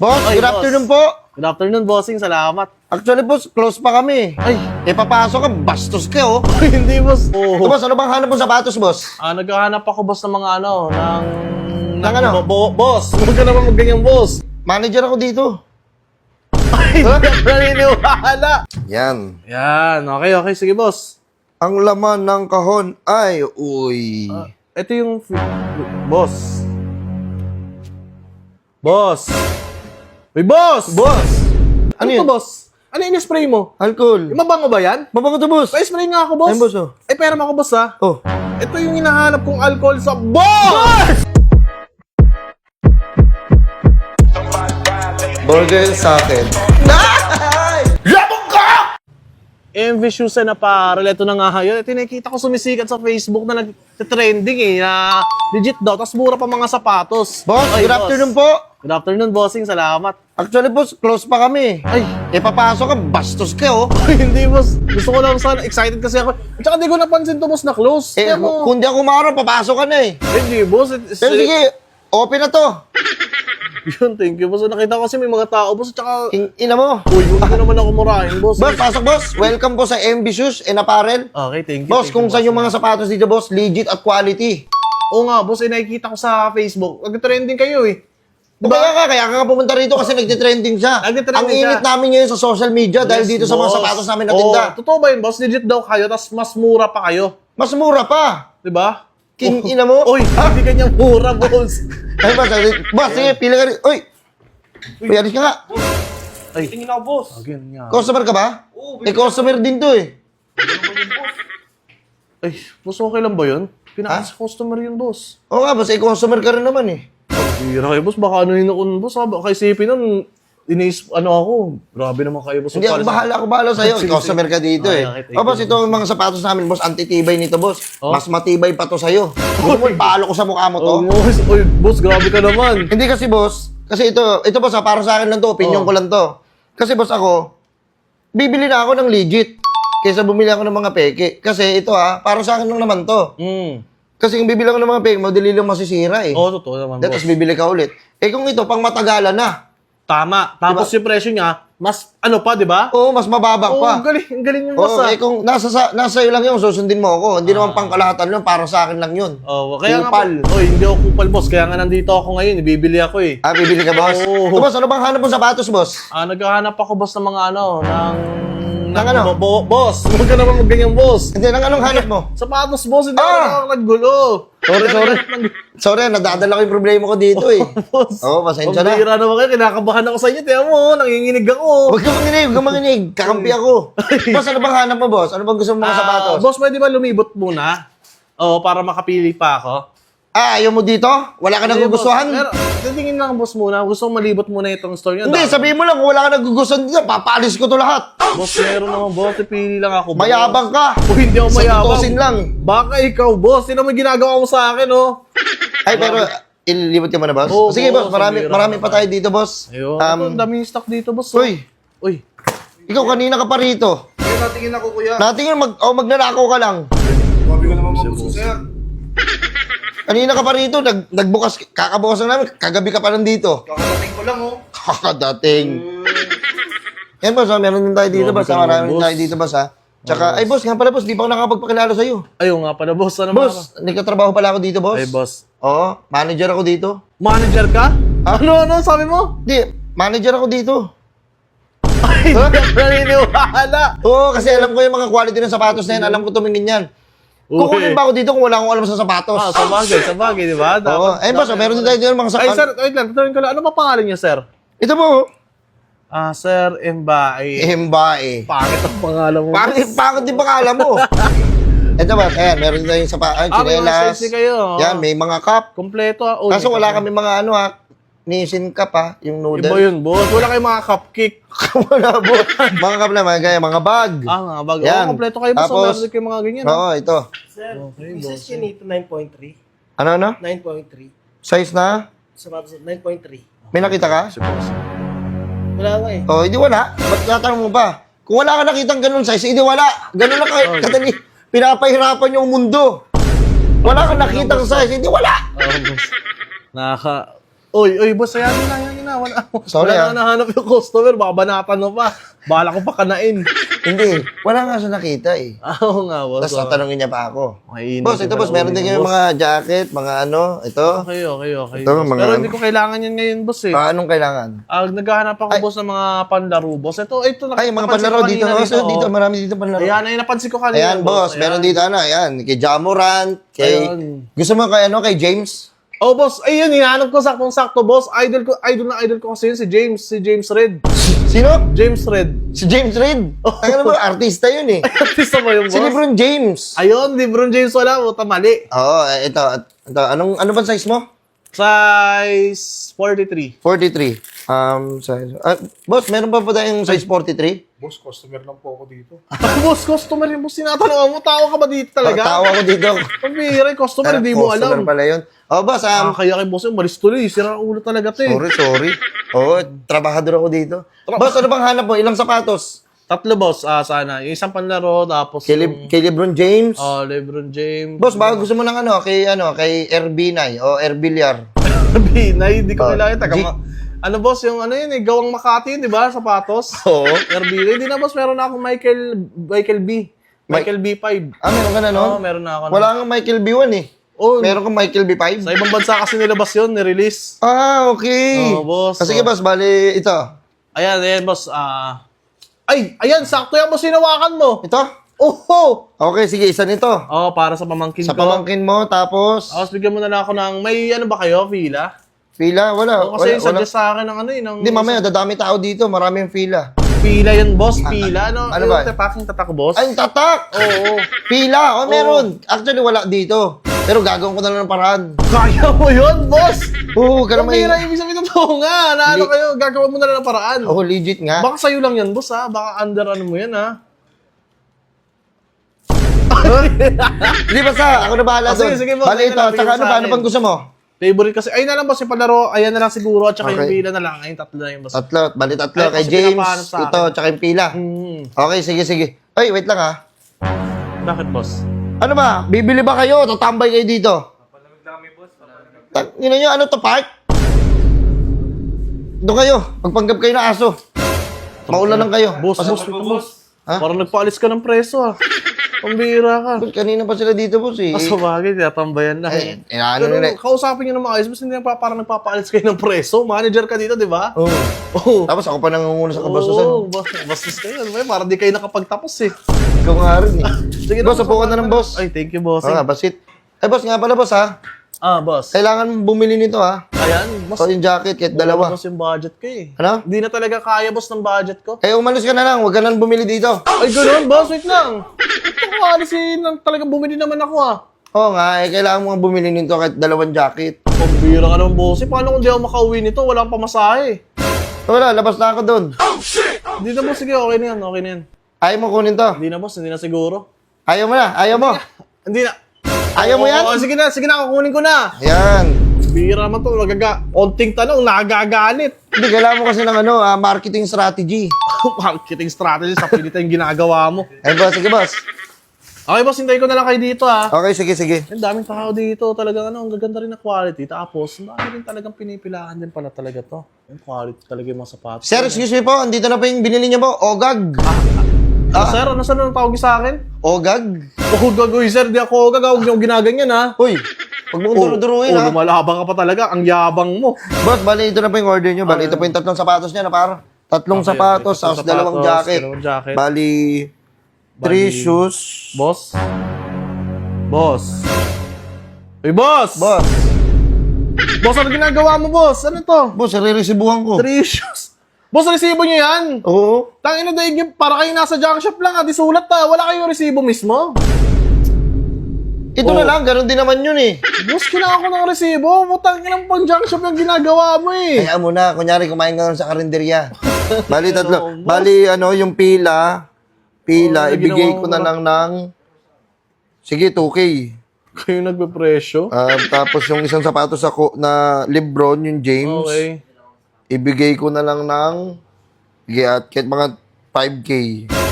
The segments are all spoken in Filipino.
Boss, Ay, good boss. afternoon po. Good afternoon, bossing. Salamat. Actually, boss, close pa kami. Ay, Papasok ka, bastos ka, oh. hindi, boss. Ito, boss, ano bang hanap mo sapatos, boss? Naghahanap ako, boss, ng mga Ng ano? Boss, huwag ka naman magganyan, boss. Manager ako dito. Ay, hindi ako naniniwala. Yan. Yan, okay. Sige, boss. Ang laman ng kahon ay, uy. Ito yung... Boss. Boss. Uy, boss! Boss! Ano Ano yun? to, boss? Ano yung spray mo? Alcohol. Mabango ba yan? Mabango to, boss. Ay, spray nga ako, boss. Ayun, boss, oh. Ay, pera mo ako, boss, ha? Oh. Ito yung hinahanap kong alcohol sa... Boss! Burger sa akin. Labog ka! MV shoes na para ito na nga ngayon. Ito nakikita ko sumisikat sa Facebook na nag-trending na legit daw. Tapos mura pa mga sapatos. Boss, Ay, good afternoon po. Good afternoon, bossing. Salamat. Actually, boss, close pa kami. Ay, Papasok ka, bastos ka, oh. hindi, boss. Gusto ko lang sana. Excited kasi ako. At saka di ko napansin to, boss, na close. Kaya mo... Kung di ako maaraw, papasok ka na eh. Hindi, boss. Pero sige, open na to. Yun, thank you, boss. Nakita ko kasi may mga tao, boss. At saka... Ina mo. Uy, huwag ko naman ako murahin, boss. Boss, pasok, boss. Welcome po sa MB Shoes and Apparel. Okay, thank you. Boss, thank kung you, saan yung mga sapatos dito, boss, legit at quality. Oo nga, boss. Nakikita ko sa Facebook. Nag-trending kayo, eh. Diba? Kaya ka pumunta rito kasi nagtitrending siya. Nagtitrending Ang init siya. namin ngayon sa social media dahil dito sa mga boss. sapatos namin na tinda. Totoo ba yun, boss? Legit daw kayo, tapos mas mura pa kayo. Mas mura pa. Di ba? King ina mo. Uy, hindi kanyang mura, boss. Ay, boss, sige, pila ka rin. Uy! Uy, alis ka nga. Ay, Tingin ako, boss. again nga. Customer ka ba? Oo, Customer din to eh. Ay, boss, okay lang ba yun? Pinaka sa customer yun, boss. Oo nga, boss, customer ka rin naman eh. Hira kayo, boss. Baka ano yun ako, boss. Baka isipin nun, ako. Grabe naman kayo, boss. Hindi ako bahala sa'yo. Sige, Customer ka dito eh. Okay, thank Boss, you, ito ang mga sapatos namin, boss. Antitibay nito, boss. Oh? Mas matibay pa to sa'yo. Gusto mo, paalo ko sa mukha mo to? Oh, boss. Uy, boss, grabe ka naman. Hindi kasi, boss. Kasi ito boss, para sa akin lang to. Opinion Oh. ko lang to. Kasi, boss, ako, bibili na ako ng legit. Kaysa bumili ako ng mga peke. Kasi ito para sa akin lang naman to. Kasi kung bibili ako ng mga peke, madali lang masisira eh. Oo, totoo naman, boss. Tapos bibili ka ulit. Kung ito, pang matagalan na. Tama. Tapos yung presyo niya, mas ano pa, di ba? Oo, mas mababa Oo, pa. ang galing yung boss, Oo, kung nasa iyo lang yun, susundin mo ako. Hindi naman pangkalahatan yun, para sa akin lang yun. Oh, kaya Kupal. nga po. Oy, hindi ako kupal, boss. Kaya nga nandito ako ngayon, bibili ako eh. Bibili ka, boss? Oo. Ito, boss, ano bang hanap mo sapatos, boss? Naghahanap ako, boss, ng mga Ng ano? Boss, huwag ka naman magganyan, boss. Hindi, anong hanap mo? Sapatos, boss, hindi ako naggulo. Sorry, nadadala ko yung problema ko dito eh. Boss. Oo, pasensya na. Pambira naman kayo, kinakabahan ako sa inyo. Tiyan mo, nanginginig ako. Huwag kang manginig. Kakampi ako. Boss, ano bang hanap mo, boss? Ano bang gusto mo mga sapatos? Boss, pwede ba lumibot muna? Oo, para makapili pa ako. Ayaw mo dito? Wala ka nagugustuhan? Pero, titingin lang, boss, muna. Gusto kong malibot muna itong store niyo. Hindi, sabihin mo lang kung wala ka nagugustuhan dito, papalis ko to lahat. Boss, meron naman, boss. Pipili lang ako, boss. Mayabang ka. O, hindi ako mayabang. Tutusin lang. Baka ikaw, boss. Sino may ginagawa mo sa akin, oh? Ay, pero ililibot ka mo na, boss? Oo, Sige, boss, boss, marami pa tayo dito, boss. Ayun. Ito, daming stock dito, boss. Uy, Uy. ikaw kanina ka pa rito. Kaya natingin ako, kuya. Natingin, magnanakaw ka lang. Sabi ko naman mabuso, sir. Kanina ka pa rito, nagbukas, kakabukas na namin, kagabi ka pa nandito. Kakadating ko lang, oh. Kakadating. Yan, boss, meron din tayo dito, boss. Grabe ka Marami naman, din tayo boss. dito, boss, ha. Tsaka, ay, boss, nga pala, boss, di pa ako nakakapagpakilala sa'yo. Ayun nga pala, boss. Ano Boss, nagkatrabaho pala ako dito, boss. Ay, boss. Oo, manager ako dito. Manager ka? Ha? Ano, sabi mo? Di, manager ako dito. Ay, hindi ako naniniwala. Oo, kasi alam ko yung mga quality ng sapatos na yan. Alam ko tumingin yan. Kukunin ba ako dito kung wala akong alam sa sapatos? Sa bagay, di ba? Oo. Ayun, boss, meron din tayo dito ng mga Ay, sapatos. sir, wait lang. Tatanungin ko lang. Ano ba pangalan niyo, sir? Ito po. Sir Mbae. Himbae. Pangit ang pangalan mo. Pangit din pangalan mo. Ito ba, ayan, meron din tayong sapatos, may mga chinelas. sexy kayo. Yan, may mga cup. Kompleto. Oh, Kaso wala kami mga Nissin cup yung noodle. Iba yun, boss. Wala kayong mga cupcake. Wala po. Mga cup naman, kaya mga bag. Mga bago. Yan. Kompleto kayo, boss. Tapos, Meron din kayo mga ganyan. Oo, ito. Sir, Okay, Mrs. Chinito, 9.3. Ano? 9.3. Size na? Sapatos, 9.3. May nakita ka? Wala nga eh. Oh, hindi wala. Ba't tatanong mo pa? Kung wala ka nakitang ganun size, hindi wala. Ganun lang kadali. Pinapahirapan yung mundo. Wala ka nakitang size, hindi wala. Boss. Oy, boss, yan na. Sorry, wala na nahanap yung customer, baka banatan mo pa. Bala ko pa kanain. Hindi. Wala nga siya nakita eh. Oo nga, boss. Tapos tatanungin niya pa ako. Okay, Boss, ito boss, meron din kayo mga jacket, mga ano, ito. Okay. Ito, boss. mga Pero ano? hindi ko kailangan yan ngayon, boss eh. Anong kailangan? Naghahanap ako, boss, ng mga panlaro, boss. Ito, Ay, mga napansin panlaro ko dito. kanina Dito, marami dito panlaro. Ayan, napansin ko kanina, Ayan, boss, meron dito ano, ayan, kay Jamorant, kay... Ayan. Gusto mo kay ano, kay James? Oh, boss, ayun, hinahanap ko saktong-sakto, boss. Idol ko kasi yun, si James Red. Sino? James Red. Si James Reid. Ano ba, artista yun eh. Artista ba yung Si boss? LeBron James. Ayun, LeBron James wala, mali. Oo, ito. Ano ba size mo? Size 43. 43. Size. Boss, meron pa tayong size 43? Boss, customer lang po ako dito. Boss, customer yung boss, tinatanong mo, tao ka ba dito talaga? Tawa ko dito. Pambihira, customer, hindi mo Customer alam. pala yun. Oh, boss, Kaya kay boss yung malis tuloy, sira ang ulo talaga to eh. sorry. Oo, trabahador ako dito. Boss, ano bang hanap mo? Ilang sapatos? 3, boss, sana. Yung isang panlaro, tapos Kay LeBron James? LeBron James. Boss, baka gusto mo ng kay RB9 o Erbiliar. Binay, hindi ko kailangan. G- Ano boss, yung ano yun eh, gawang Makati yun, di ba? Sapatos. Oo. Airbnb. Hindi na boss, meron na akong Michael B. Michael B5. Meron ka na nun? Oo, meron na ako. Wala kang Michael B1 eh. Oh, Meron kang Michael B5? sa ibang bansa kasi nilabas yun, nirelease. Okay. Oo, boss. Sige, boss, bali ito. Ayan, boss. Ayan, sakto yan boss, hinawakan mo. Ito? Oh! Okay, sige, isa nito. Oh, para sa pamangkin Sa ko. pamangkin mo, tapos... Tapos bigyan mo na lang ako ng, may ano ba kayo, fila? Fila? Wala. O, kasi wala. suggest sa akin ng ano yun. Hindi, mamaya, dadami tao dito. Maraming fila. Pila yun, boss, pila. Ano ano ba? Yung tapaking tatak, boss? Ay, tatak! Oo. Pila! Meron. Actually, wala dito. Pero gagawin ko na lang ng paraan. Kaya mo yun, boss! Oo, ka naman. Pira, ibig sabihin totoo nga. Na ano kayo, gagawa mo na lang ng paraan. Oo, legit nga. Baka sa'yo lang yan, boss, ha? Baka under ano mo yan, ha? Hindi, basta. Ako na bahala Sige, doon. sige, boss. Bali Ayun ito. na lang, Tsaka bigyan ano mo ba? sa Ano akin. pang gusto mo? Favorite kasi, ayun na lang, boss, yung palaro. Ayan na lang siguro, at saka yung Okay. pila na lang. Ayun, 3 na yung boss. Tatlo. Bali tatlo. Ay, Kay kasi James. pinapaano sa akin. Ito. Tsaka yung pila. Okay, sige. Ay, wait lang ha. Bakit, boss? Ano ba? Bibili ba kayo? Tatambay kayo dito? Yun nyo, ano to, park? Doon kayo. Magpanggap kayo na aso. Maulan lang kayo. Boss, boss, wait, boss. Ha? Parang nagpaalis ka ng preso, ha? Pambira ka. Kanina pa sila dito, boss eh. Sa bagay, tinatambayan na. Inaano Pero nila. kausapin nyo na maayos, mas hindi parang nagpapaalis kayo ng preso. Manager ka dito, di ba? Oo. Oo. Tapos ako pa nangunguna sa kabastusan. Oo, bastos kayo. Ano ba yun? Parang di kayo nakapagtapos eh. Ikaw nga rin eh. Sige Boss, upo ka na ng boss. Ay, thank you, boss. Basit. Ay, boss, nga pala, boss, ha? Boss. Kailangan bumili nito, ha? Ayan, boss. Ito yung jacket, kahit dalawa. Boss yung budget ko eh. Ano? Hindi na talaga kaya, boss, ng budget ko. Umalis ka na lang. Huwag ka nang bumili dito. Ay, ganoon, boss. Wait lang. Ito ko alisin lang. Talagang bumili naman ako, Oo nga, kailangan mo nga bumili nito kahit dalawang jacket. Pambira ka naman, boss. Paano kung di ako makauwi nito? Wala akong pamasahe. Wala, labas na ako doon. Hindi na, boss. Sige, okay na yan. Okay na yan. Ayaw mo kunin to. Hindi na, boss. Hindi na siguro. Ayaw mo na, ayaw mo. Hindi na. Ayaw mo yan? Oo, sige na. Kukunin ko na. Yan. Bira naman to. Onting tanong, nagagalit. Hindi, kailangan mo kasi ng marketing strategy. Marketing strategy sa pinita yung ginagawa mo. Ay, boss, sige, boss. Okay, boss. Hintayin ko na lang kayo dito, ha. Okay, sige. Ang daming tao dito. Talagang ang gaganda rin na quality. Tapos, ang dami rin talagang pinipilaan din pala talaga to. Yung quality talaga yung mga sapatos. Sir, excuse me po. Andito na po yung binili niyo po. Ogag. Sir, ano saan ang tawag sa akin? Ogag? Uy, sir, di ako gagawag yung ginaganyan, ha. Uy, huwag mong duro-duruin, ha? Lumalabang ka pa talaga. Ang yabang mo. Boss, bali, ito na po yung order niyo. Bali, ito po yung 3 sapatos niya na para. 3 sapatos, tapos 2 jacket. dalawang jacket. Bali, 3 shoes. Boss? Uy, boss! Boss, Boss, ano ginagawa mo, boss? Ano to? boss, re-resibuhan ko. 3 shoes. Boss, resibo niyo yan. Oo. Tangina daig yung para kayo nasa junk shop lang, di sulat ta. Wala kayong resibo mismo. Ito na lang, ganun din naman yun eh. Boss, kailangan ko ng resibo. Putang inang pang junk shop yung ginagawa mo eh. Kaya mo na, kunyari kumain ka nun sa karinderya. Bali, Boss. Bali, yung pila, Oo, ibigay ginawa ko mo na na. lang ng, sige, 2K. Kayo nagpe-presyo. Tapos yung isang sapatos ako na Lebron, yung James, Okay. ibigay ko na lang ng, kahit mga 5K.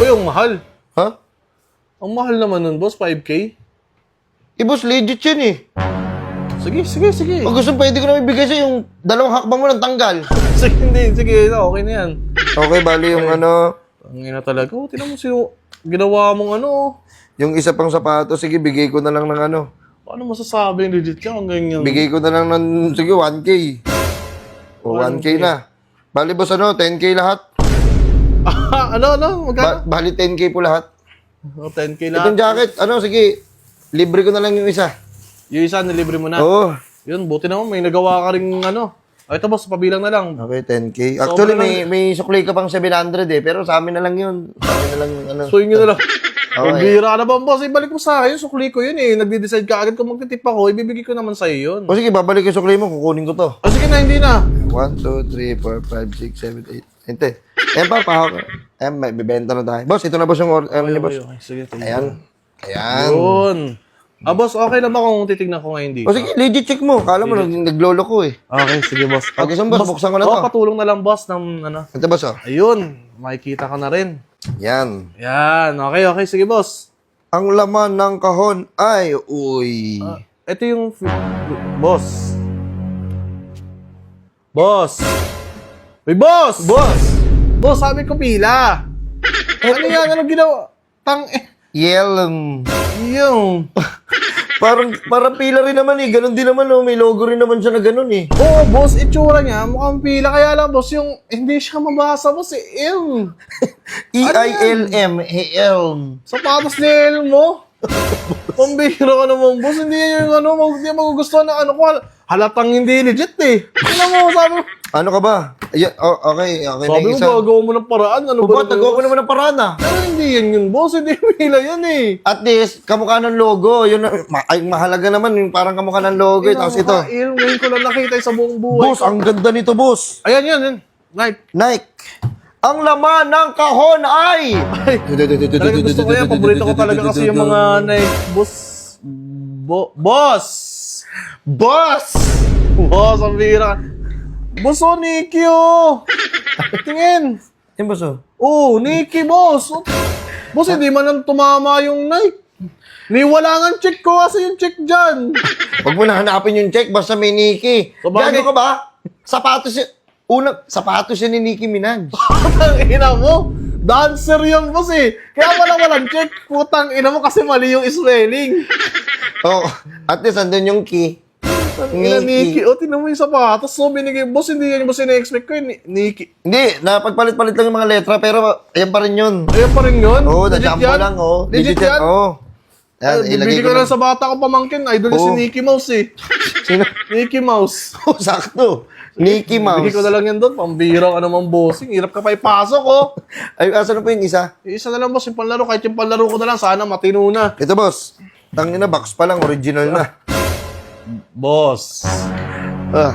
Uy, ang mahal. Ha? Ang mahal naman nun, boss, 5K. Boss, legit yun eh. Sige. Kung gusto, pwede ko na ibigay sa'yo yung 2 hakbang mo ng tanggal. Sige, hindi. Sige, okay na yan. Okay, bali yung ano, Ang ina talaga. Oh, tinan mo sino ginawa mong ano. yung isa pang sapatos, sige, bigay ko na lang ng ano. Paano masasabi yung legit ka? Ang ganyan. Bigay ko na lang ng, sige, 1K. O, 1K na. Bali, boss, ano, 10K lahat. ano? Magkano? Bali, 10K po lahat. Oh, 10K Itong lahat. jacket, ano, sige, libre ko na lang yung isa. Yung isa, nilibre mo na. Oo. Yun, buti naman. May nagawa ka rin ano. Oh, ito boss, pabilang na lang. Okay, 10K. Actually, Sobra may sukli ka pang 700 eh, pero sa amin na lang yun. Sa amin na lang yung ano. So, yun na lang. Okay. Magbira na ba, boss? Ibalik mo sa akin. Sukli ko yun eh. Nagde-decide ka agad kung magtitip ako. Ibibigay ko naman sa'yo yun. O sige, babalik yung sukli mo, kukunin ko to. O sige na, hindi na. 1, 2, 3, 4, 5, 6, 7, 8. Hinte. Ayan pa, pahawak. Ayan, may bibenta na tayo. Boss, ito na boss yung ano niya, boss. Okay, sige. Ayan. Ayan. Yun. Boss, okay na ba kung titignan ko ngayon dito? O sige, legit check mo. Kala mo, naglolo ko eh. Okay, sige boss. Okay, so boss, buksan ko na to. patulong na lang boss ng ano. Ito boss, oh. Ayun, makikita ka na rin. Yan. Yan, okay, sige boss. Ang laman ng kahon ay, uy. Ito yung boss. Boss. Uy, boss! Boss! Boss, sabi ko pila. Ano yan? Anong ginawa? Yellow. Yung. Parang pila rin naman eh. Ganon din naman oh. May logo rin naman siya na ganon eh. Oo, boss, itsura niya. Mukhang pila. Kaya lang, boss, yung hindi siya mabasa, boss, ilm. E-I-L-M. Elm. Sapatos ni ilm mo. Pambihira ka naman, boss. Hindi yan yung ano, hindi magugustuhan na ano ko. Halatang hindi legit eh. Ano mo, sabi mo. Ano ka ba? Ayan, oh, okay. Okay na Sabi yung mo, isa. gagawa mo ng paraan. Ano Ubat, ba? nagawa ko naman ng paraan ah. Pero hindi yan yun, boss. Hindi pila yan eh. At least, kamukha ng logo. Yun, ay, mahalaga naman yung parang kamukha ng logo. Tapos ito. Ilm, ngayon ko lang nakita sa buong buhay. Boss, ang ganda nito, boss. Ayan, yan. Night. Nike. Ang laman ng kahon ay... Talaga gusto ko yan. Paborito ko talaga kasi yung mga Nike. Boss. Boss! Boss! Boss, ang bira. Boss, oh, Nikki, oh. Tingin. Yan, boss, oh. Oh, Nikki, boss. Boss, hindi man lang tumama yung Nike. Niwala nga check ko kasi yung check dyan. Huwag mo na hanapin yung check, basta may Nicki. So, bakit? Gago ka ba? Sapatos yun. Sapatos yun ni Nicki Minaj. Putang ina mo. Dancer yun, boss eh. Kaya walang check. Putang ina mo kasi mali yung spelling. Oh, at least andun yung key. Ina, Nikki. O, tinan mo yung sapatos. So, binigay. Boss, hindi yan yung boss ina-expect ko. Nikki. Hindi, napagpalit-palit lang yung mga letra, pero ayan pa rin yun. Ayan pa rin yun. Oo, Legit na-jumbo yan? lang, oh. Legit yan? Oo. Yan, Bibili ko lang sa bata ko pamangkin. Idol Oo. si Mickey Mouse eh. Sino? Mickey Mouse. Oh, sakto. Mickey Mouse. Bibili ko na lang yan doon. Pambira ka naman, bossing. Hirap ka pa ipasok, oh. Ay, asan na po yung isa? Isa na lang, boss. Yung panlaro. Kahit yung panlaro ko na lang. Sana matino na. Ito, boss. Tangina, box pa lang, original na. Boss. Ah.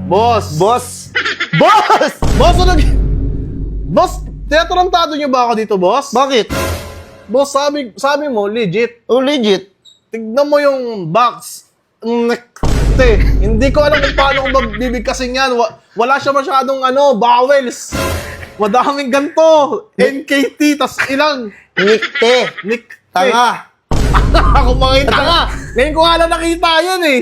Boss. Boss! Boss! Boss, ano? Boss, teatrantado niyo ba ako dito, boss? Bakit? Boss, sabi mo, legit. Oh, legit. Tignan mo yung box. Hindi ko alam kung paano ko bibigkasin yan. Wala siya masyadong vowels. Madaming ganto. NKT, tas ilang. Nikte. Nick. Tanga. Ako makita nga. Ngayon ko nga lang nakita yan eh.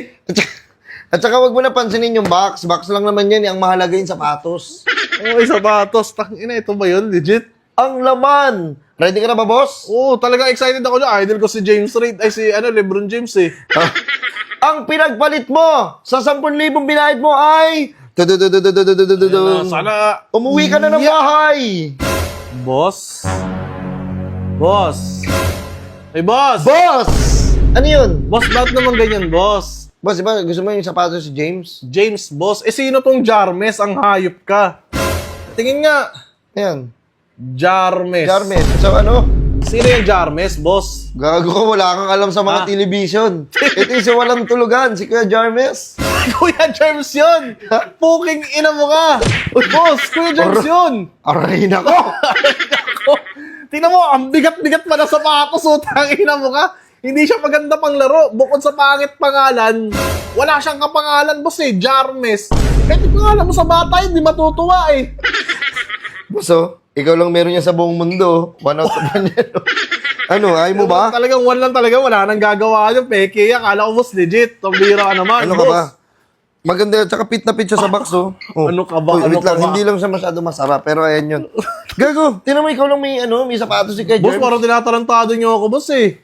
At saka wag mo na pansinin yung box. Box lang naman yan. Ang mahalaga yung sapatos. Oh, sapatos. Tangina, ito ba yun? Legit? Ang laman! Ready ka na ba, boss? Oo, talaga excited ako dyan. Idol ko si James Reid. Ay, si LeBron James eh. Ang pinagpalit mo sa 10,000 binayad mo ay... Sana... Umuwi ka na ng bahay! Boss? Boss? Hey, boss! Boss! Ano yun? Boss, bakit naman ganyan, boss? Boss, di ba gusto mo yung sapatos si James? James, boss. Sino tong Jarmes? Ang hayop ka. Tingin nga. Ayan. Jarmes. Jarmes. So ano? Sino yung Jarmes, boss? Gago ka, wala kang alam sa mga television. Ito yung si walang tulugan, si Kuya Jarmes. Kuya James yun! Puking ina mo ka! Uy, boss, Kuya James yun! Aray na ko! Tingnan mo, ang bigat-bigat pa na sapatos, utang ina mo ka! Hindi siya maganda pang laro. Bukod sa pangit pangalan, wala siyang kapangalan, boss eh, Jarmes. Kahit yung pangalan mo sa bata, hindi matutuwa eh. Boss, oh, Ikaw lang meron yan sa buong mundo. 1 out of 1 yan. Ano, ayaw mo ba? Talagang one lang talaga, wala nang gagawa yung peke. Akala ko boss, legit. Pambira ka naman, Ano ka boss. ba? Maganda, tsaka fit na fit siya sa box, oh. Oh. Ano ka ba? Uy, Ano wait lang, ka ba? hindi lang siya masyado masarap, pero ayan yun. Gago, tinan mo, ikaw lang may sapatos si kay Boss, Germs. parang tinatarantado niyo ako, boss eh.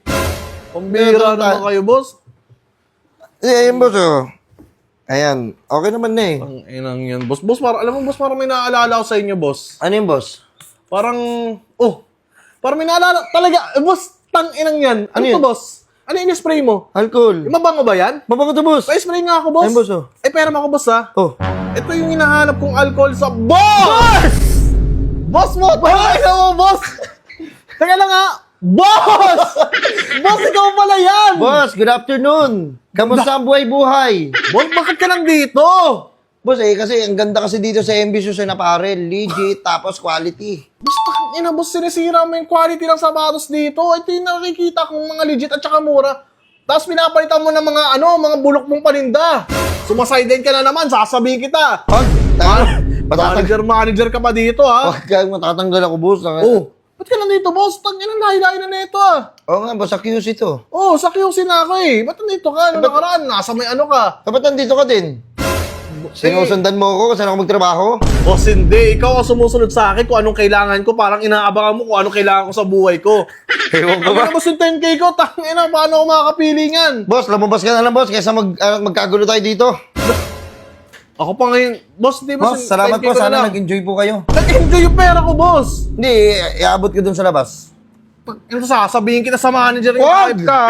Pambira Tinataranta- naman kayo, boss. Ayan, boss, oh. Ayan, okay naman na eh. Ang inang yan, boss. Boss, alam mo, boss, parang may naalala ko sa inyo, boss. Ano yung boss? Parang, parang may naalala, talaga, boss, tang inang yan. Ano Ano to, yun? boss? Ano yung spray mo? Alcohol. Yung mabango ba yan? Mabango to, boss. Pa-spray nga ako, boss. Ayun, boss, oh. Ay, pera mo ako, boss, ha? Oh. Ito yung hinahanap kong alcohol sa... Boss! Boss mo! Tangina mo, boss! Teka lang, ha? Boss! Boss, ikaw pala yan! Boss, good afternoon. Kamusta ang buhay-buhay? Boss, bakit ka nandito? Boss, kasi ang ganda kasi dito sa Ambitious na Apparel. Legit, tapos quality. Boss, tangina, boss, sinisira mo yung quality ng sapatos dito. Ito yung nakikita kong mga legit at saka mura. Tapos pinapalitan mo ng mga bulok mong paninda. Sumasiden ka na naman, sasabihin kita. Wag, matatanggal. Manager ka pa dito, ha? Wag kang matatanggal ako, boss. Oh, ba't ka nandito, boss? Tangina, lahi-lahi na nito, ah. Oo nga, boss, sa QC to. Oh, sa QC na ako eh. Ba't nandito ka? Ano nakaraan? Nasa may ano ka? Dapat nandito ka din. Sinusundan mo ako kasi ako magtrabaho. Boss, hindi. Ikaw ang sumusunod sa akin kung anong kailangan ko. Parang inaabangan mo kung anong kailangan ko sa buhay ko. Ewan ko Ano ba? na boss yung 10K ko? Tangina, paano ako makakapili niyan? Boss, lumabas ka na lang, boss, kaysa magkagulo tayo dito. Ako pa ngayon. Boss, di ba? Boss, salamat po. Sana nag-enjoy po kayo. Nag-enjoy yung pera ko, boss. Hindi, iabot ko dun sa labas. Ito sasabihin kita sa manager yung Wag vibe. ka!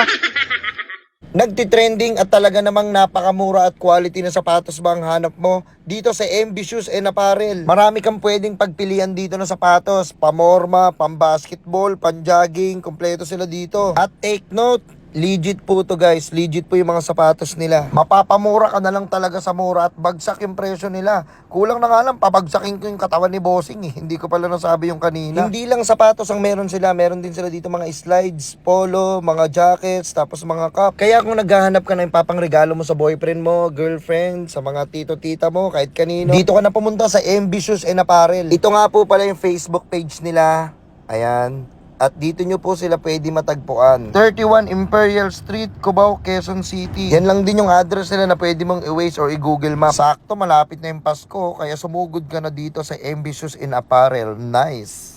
Nagtitrending at talaga namang napakamura at quality na sapatos ba ang hanap mo dito sa Ambitious and Apparel. Marami kang pwedeng pagpilian dito na sapatos. Pamorma, pambasketball, panjogging, kompleto sila dito. At take note, legit po to guys. Legit po yung mga sapatos nila. Mapapamura ka na lang talaga sa mura at bagsak yung presyo nila. Kulang na nga lang, pabagsakin ko yung katawan ni Bossing eh. Hindi ko pala nasabi yung kanina. Hindi lang sapatos ang meron sila. Meron din sila dito mga slides, polo, mga jackets, tapos mga cup. Kaya kung naghahanap ka na yung papang regalo mo sa boyfriend mo, girlfriend, sa mga tito-tita mo, kahit kanino, dito ka na pumunta sa Ambitious and Apparel. Ito nga po pala yung Facebook page nila. Ayan. At dito nyo po sila pwede matagpuan. 31 Imperial Street, Cubao, Quezon City. Yan lang din yung address nila na pwede mong i-waze or i-google map. Sakto, malapit na yung Pasko, kaya sumugod ka na dito sa Ambitious in Apparel. Nice!